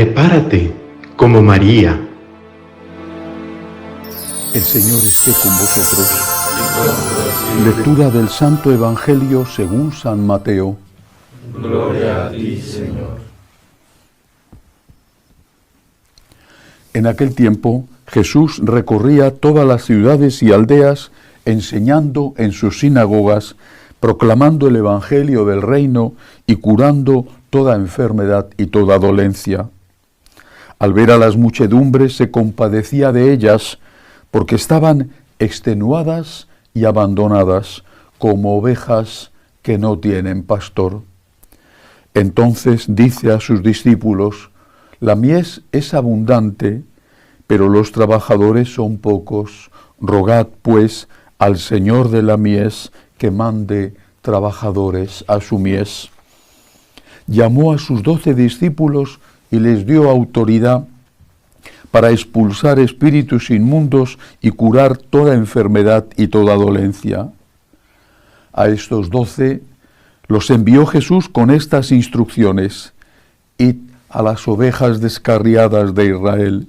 prepárate como María. El Señor esté con vosotros. Lectura del Santo Evangelio según San Mateo. Gloria a ti, Señor. En aquel tiempo, Jesús recorría todas las ciudades y aldeas, enseñando en sus sinagogas, proclamando el Evangelio del reino y curando toda enfermedad y toda dolencia. Al ver a las muchedumbres se compadecía de ellas, porque estaban extenuadas y abandonadas, como ovejas que no tienen pastor. Entonces dice a sus discípulos: la mies es abundante, pero los trabajadores son pocos. Rogad, pues, al Señor de la mies que mande trabajadores a su mies. Llamó a sus 12 discípulos y les dio autoridad para expulsar espíritus inmundos y curar toda enfermedad y toda dolencia. A estos 12 los envió Jesús con estas instrucciones: id a las ovejas descarriadas de Israel,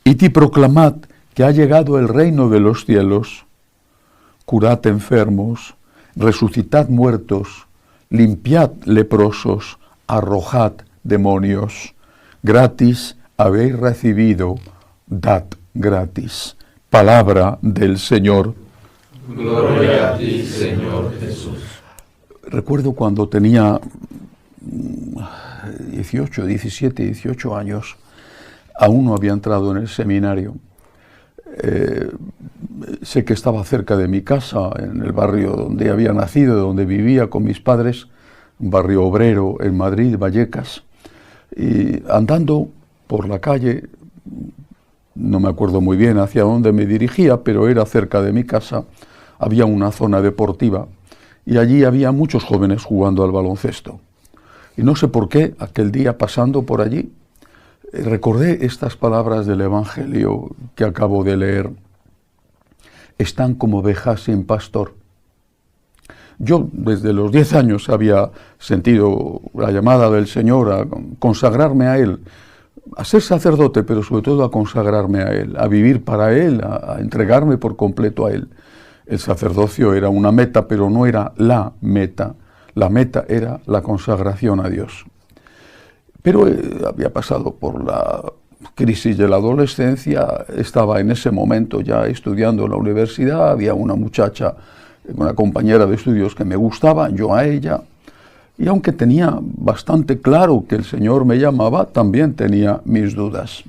id y proclamad que ha llegado el reino de los cielos. Curad enfermos, resucitad muertos, limpiad leprosos, arrojad demonios. Gratis habéis recibido, dad gratis. Palabra del Señor. Gloria a ti, Señor Jesús. Recuerdo cuando tenía 18 años, aún no había entrado en el seminario. Sé que estaba cerca de mi casa, en el barrio donde había nacido, donde vivía con mis padres, un barrio obrero en Madrid, Vallecas, y andando por la calle, no me acuerdo muy bien hacia dónde me dirigía, pero era cerca de mi casa, había una zona deportiva y allí había muchos jóvenes jugando al baloncesto. Y no sé por qué, aquel día pasando por allí, recordé estas palabras del Evangelio que acabo de leer. Están como ovejas sin pastor. Yo desde los 10 años había sentido la llamada del Señor a consagrarme a Él, a ser sacerdote, pero sobre todo a consagrarme a Él, a vivir para Él, a entregarme por completo a Él. El sacerdocio era una meta, pero no era la meta. La meta era la consagración a Dios. Pero había pasado por la crisis de la adolescencia, estaba en ese momento ya estudiando en la universidad, había una muchacha, una compañera de estudios que me gustaba, yo a ella, y aunque tenía bastante claro que el Señor me llamaba, también tenía mis dudas.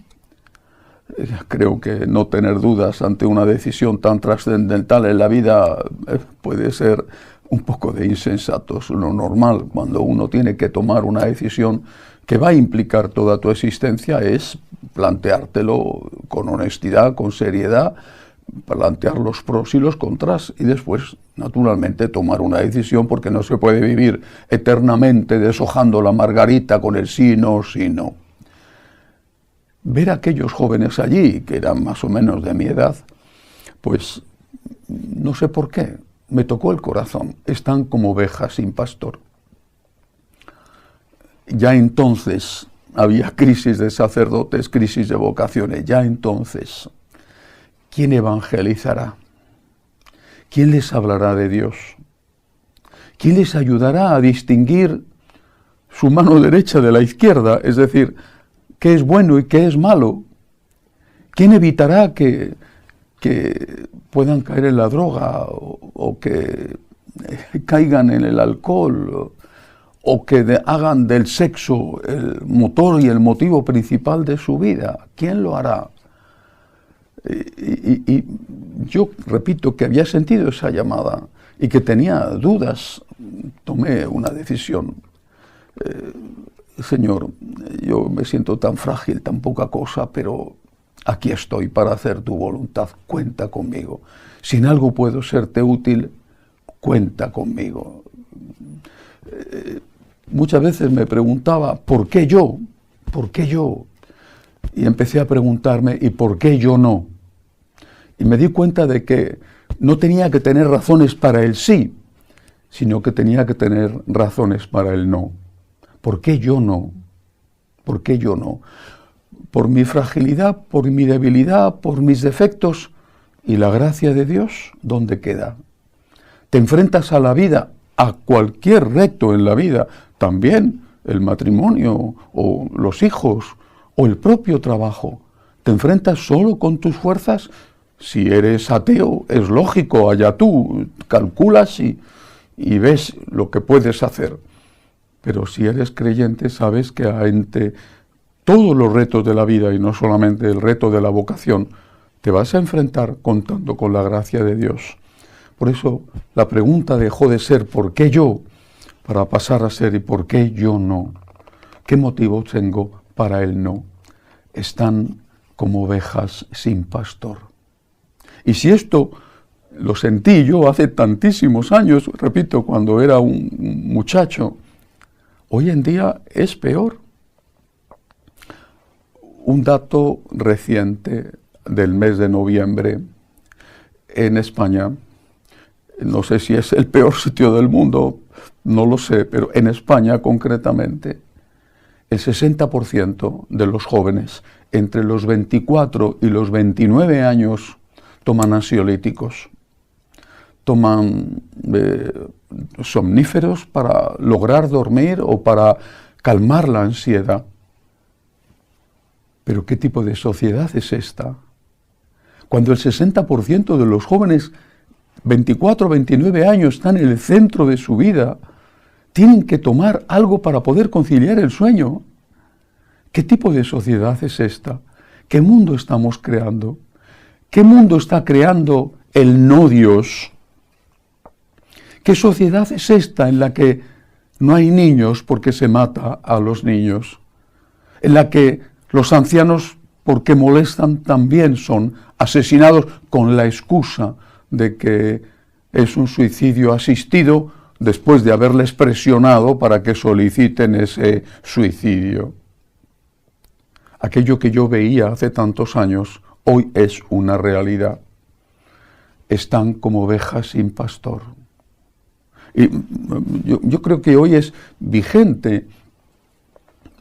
Creo que no tener dudas ante una decisión tan trascendental en la vida puede ser un poco de insensatos. Lo normal cuando uno tiene que tomar una decisión que va a implicar toda tu existencia es planteártelo con honestidad, con seriedad, plantear los pros y los contras y después, naturalmente, tomar una decisión, porque no se puede vivir eternamente deshojando la margarita con el sí, no, sí, no. Ver a aquellos jóvenes allí, que eran más o menos de mi edad, pues no sé por qué, me tocó el corazón. Están como ovejas sin pastor. Ya entonces había crisis de sacerdotes, crisis de vocaciones, ya entonces. ¿Quién evangelizará? ¿Quién les hablará de Dios? ¿Quién les ayudará a distinguir su mano derecha de la izquierda? Es decir, qué es bueno y qué es malo. ¿Quién evitará que puedan caer en la droga o que caigan en el alcohol o que hagan del sexo el motor y el motivo principal de su vida? ¿Quién lo hará? Y yo repito que había sentido esa llamada y que tenía dudas. Tomé una decisión. Señor, yo me siento tan frágil, tan poca cosa, pero aquí estoy para hacer tu voluntad. Cuenta conmigo. Si en algo puedo serte útil, cuenta conmigo. Muchas veces me preguntaba, ¿por qué yo? ¿Por qué yo? Y empecé a preguntarme, ¿y por qué yo no? Y me di cuenta de que no tenía que tener razones para el sí, sino que tenía que tener razones para el no. ¿Por qué yo no? ¿Por qué yo no? Por mi fragilidad, por mi debilidad, por mis defectos. ¿Y la gracia de Dios dónde queda? Te enfrentas a la vida, a cualquier reto en la vida, también el matrimonio o los hijos o el propio trabajo. ¿Te enfrentas solo con tus fuerzas? Si eres ateo, es lógico, allá tú calculas y ves lo que puedes hacer. Pero si eres creyente, sabes que ante todos los retos de la vida, y no solamente el reto de la vocación, te vas a enfrentar contando con la gracia de Dios. Por eso la pregunta dejó de ser ¿por qué yo? Para pasar a ser ¿y por qué yo no? ¿Qué motivos tengo para el no? Están como ovejas sin pastor. Y si esto lo sentí yo hace tantísimos años, repito, cuando era un muchacho, hoy en día es peor. Un dato reciente del mes de noviembre en España, no sé si es el peor sitio del mundo, no lo sé, pero en España concretamente, el 60% de los jóvenes entre los 24 y los 29 años toman ansiolíticos, toman somníferos para lograr dormir o para calmar la ansiedad. ¿Pero qué tipo de sociedad es esta? Cuando el 60% de los jóvenes 24 o 29 años están en el centro de su vida, tienen que tomar algo para poder conciliar el sueño. ¿Qué tipo de sociedad es esta? ¿Qué mundo estamos creando? ¿Qué mundo está creando el no Dios? ¿Qué sociedad es esta en la que no hay niños porque se mata a los niños? En la que los ancianos, porque molestan, también son asesinados con la excusa de que es un suicidio asistido después de haberles presionado para que soliciten ese suicidio. Aquello que yo veía hace tantos años, hoy es una realidad. Están como ovejas sin pastor. Y yo creo que hoy es vigente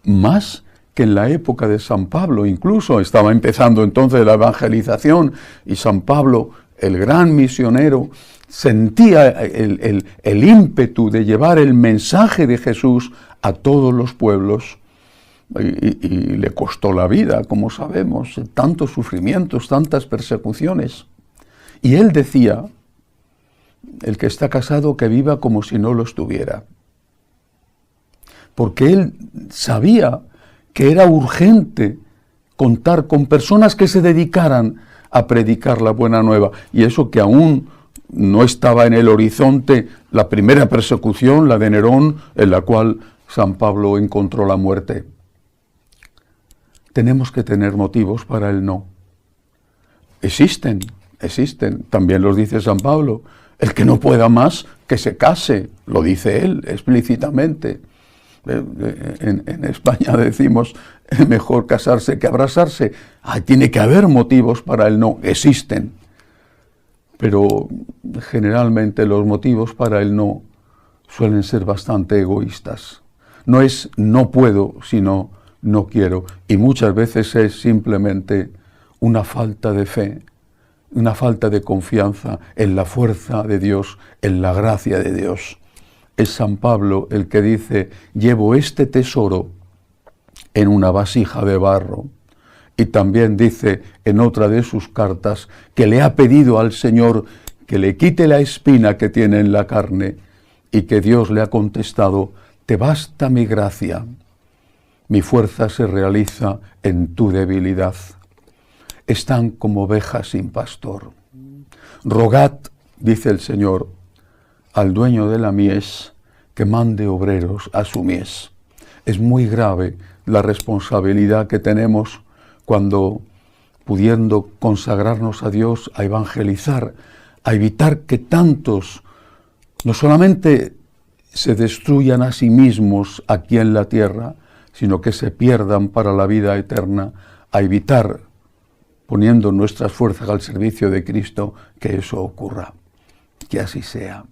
más que en la época de San Pablo. Incluso estaba empezando entonces la evangelización y San Pablo, el gran misionero, sentía el ímpetu de llevar el mensaje de Jesús a todos los pueblos. Y le costó la vida, como sabemos, tantos sufrimientos, tantas persecuciones. Y él decía, el que está casado que viva como si no lo estuviera. Porque él sabía que era urgente contar con personas que se dedicaran a predicar la buena nueva. Y eso que aún no estaba en el horizonte la primera persecución, la de Nerón, en la cual San Pablo encontró la muerte. Tenemos que tener motivos para el no. Existen. También los dice San Pablo. El que no pueda más, que se case. Lo dice él explícitamente. En España decimos, mejor casarse que abrazarse. Tiene que haber motivos para el no. Existen. Pero generalmente los motivos para el no suelen ser bastante egoístas. No es no puedo, sino no quiero. Y muchas veces es simplemente una falta de fe, una falta de confianza en la fuerza de Dios, en la gracia de Dios. Es San Pablo el que dice, llevo este tesoro en una vasija de barro. Y también dice en otra de sus cartas que le ha pedido al Señor que le quite la espina que tiene en la carne y que Dios le ha contestado, te basta mi gracia, mi fuerza se realiza en tu debilidad. Están como ovejas sin pastor. Rogad, dice el Señor, al dueño de la mies que mande obreros a su mies. Es muy grave la responsabilidad que tenemos cuando, pudiendo consagrarnos a Dios, a evangelizar, a evitar que tantos no solamente se destruyan a sí mismos aquí en la tierra, sino que se pierdan para la vida eterna, a evitar, poniendo nuestras fuerzas al servicio de Cristo, que eso ocurra. Que así sea.